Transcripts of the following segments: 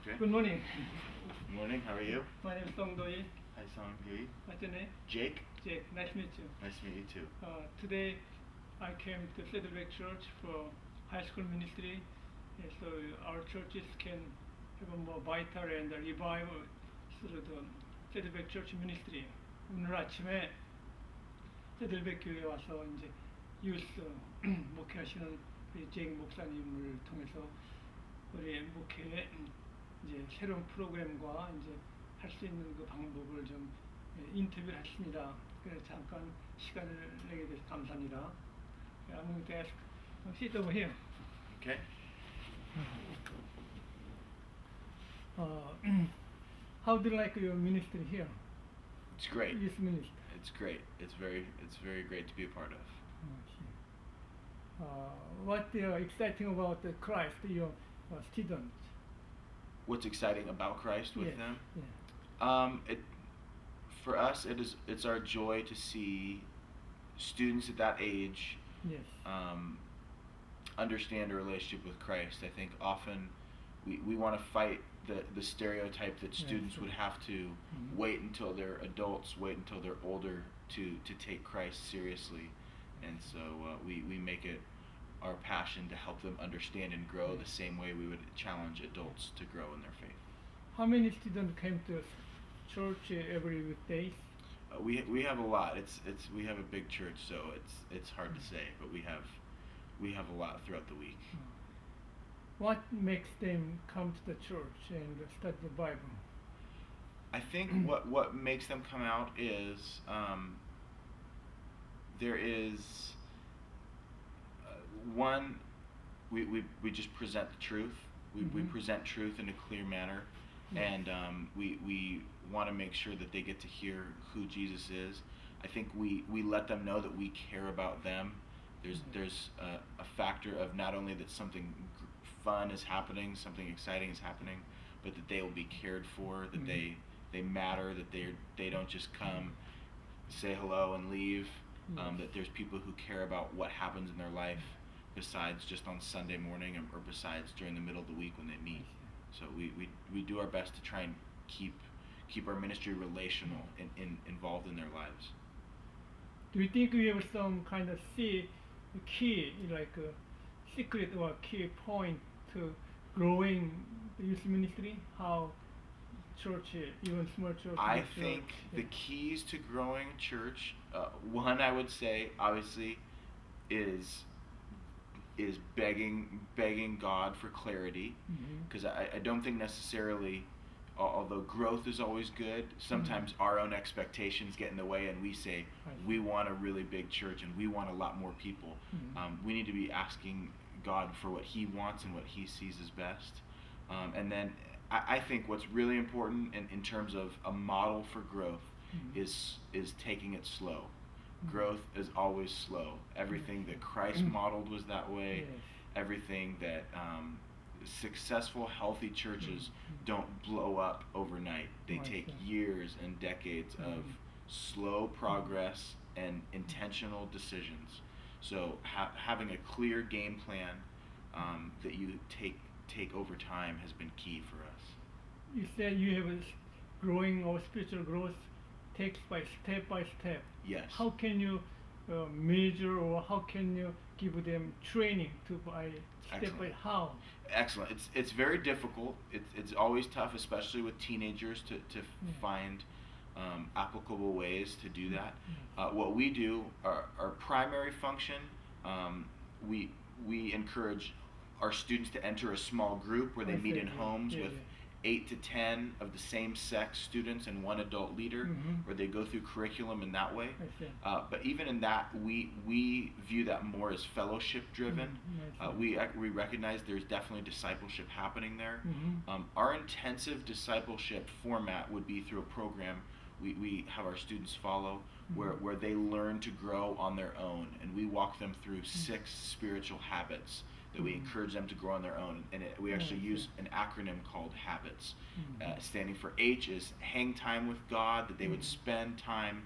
Okay. Good morning. Good morning. How are you? My name is Dong-Doi. Hi, Song-Doi. What's your name? Jake. Jake. Nice to meet you. Nice to meet you too. Today, I came to Saddleback Church for high school ministry. So our churches can have a more vital and revival through the Saddleback Church ministry. 오늘 아침에 세들백 교회에 와서 이제 유스 목회하시는 우리 제익 목사님을 통해서 우리 목회에 이제 새로운 프로그램과 이제 할 수 있는 그 방법을 좀 인터뷰를 했습니다. 그래서 잠깐 시간을 내게 돼서 감사합니다. I'm going to ask, sit over here. Okay. How do you like your ministry here? It's great. Youth ministry. It's great. It's very great to be a part of. What exciting about Christ, your students? What's exciting about Christ with Yes, them? yeah. For us, it's our joy to see students at that age Yes. understand a relationship with Christ. I think often we want to fight the stereotype that students Yes. would have to wait until they're adults, wait until they're older to take Christ seriously. And so we make it our passion to help them understand and grow the same way we would challenge adults to grow in their faith. How many students came to church every weekday? We have a lot. We have a big church, so it's hard to say, but we have a lot throughout the week. What makes them come to the church and study the Bible? I think what makes them come out is there is one, we just present the truth. We present truth in a clear manner, and we want to make sure that they get to hear who Jesus is. I think we let them know that we care about them. There's a factor of not only that something fun is happening, something exciting is happening, but that they will be cared for, that they matter, that they don't just come, say hello and leave, that there's people who care about what happens in their life besides just on Sunday morning or besides during the middle of the week when they meet. So we do our best to try and keep our ministry relational and involved in their lives. Do you think we have some kind of key, like a secret or key point to growing the youth ministry? How church, even small church? I think the keys to growing church, one I would say obviously is begging God for clarity, because I don't think necessarily, although growth is always good, sometimes our own expectations get in the way and we say we want a really big church and we want a lot more people. We need to be asking God for what He wants and what He sees as best. And then I think what's really important in terms of a model for growth is taking it slow. Growth is always slow. Everything that Christ modeled was that way. Everything that successful, healthy churches don't blow up overnight. They take years and decades of slow progress and intentional decisions. So having a clear game plan that you take over time has been key for us. You said you have a growing or spiritual growth takes by step. Yes. How can you measure, or how can you give them training to by step by how? Excellent. It's very difficult. It's always tough, especially with teenagers, to find applicable ways to do that. What we do, our primary function, we encourage our students to enter a small group where they meet in homes with 8 to 10 of the same sex students and one adult leader, where they go through curriculum in that way. But even in that, we view that more as fellowship driven. We recognize there's definitely discipleship happening there. Our intensive discipleship format would be through a program we have our students follow, where they learn to grow on their own, and we walk them through 6 spiritual habits that we encourage them to grow on their own. And we actually use an acronym called HABITS. Standing for H is hang time with God, that they would spend time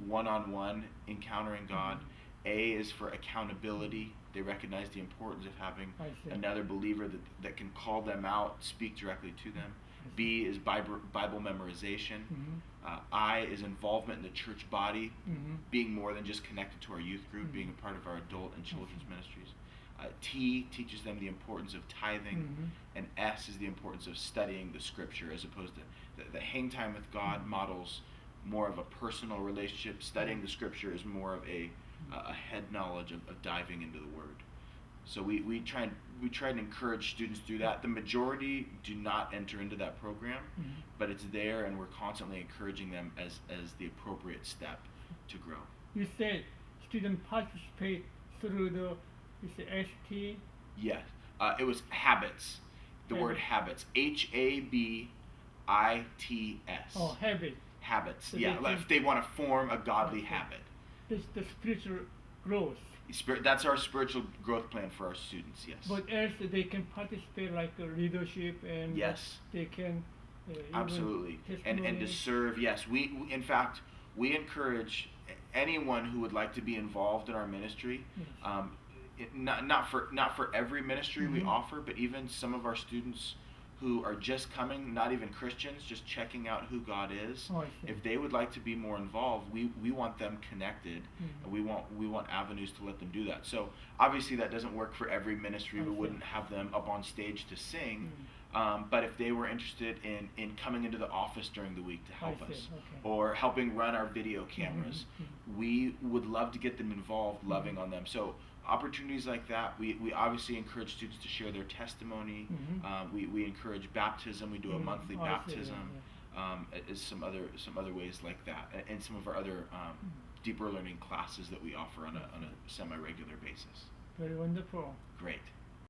one-on-one encountering God. A is for accountability. They recognize the importance of having I see. another believer that can call them out, speak directly to them. I see. B is Bible memorization. I is involvement in the church body, being more than just connected to our youth group, being a part of our adult and children's ministries. T teaches them the importance of tithing, and S is the importance of studying the scripture, as opposed to the hang time with God models more of a personal relationship. Studying the scripture is more of a head knowledge of diving into the word. So we try and encourage students through that. The majority do not enter into that program, but it's there, and we're constantly encouraging them as the appropriate step to grow. You said students participate through the ST. Yes, it was habits. The word habits. HABITS. Oh, habit. Habits. So Yeah, if they want to form a godly habit. It's the spiritual growth. That's our spiritual growth plan for our students. Yes. But else they can participate like leadership, and yes, they can absolutely, and to serve. Yes, we in fact we encourage anyone who would like to be involved in our ministry. Yes. Not for every ministry we offer, but even some of our students who are just coming, not even Christians, just checking out who God is. Oh, if they would like to be more involved, we want them connected, and we want avenues to let them do that. So obviously that doesn't work for every ministry. We wouldn't have them up on stage to sing, but if they were interested in coming into the office during the week to help us, or helping run our video cameras, we would love to get them involved, loving on them. So opportunities like that, we obviously encourage students to share their testimony. We encourage baptism. We do a monthly baptism. Is some other ways like that, and some of our other deeper learning classes that we offer on a semi-regular basis. Very wonderful. Great.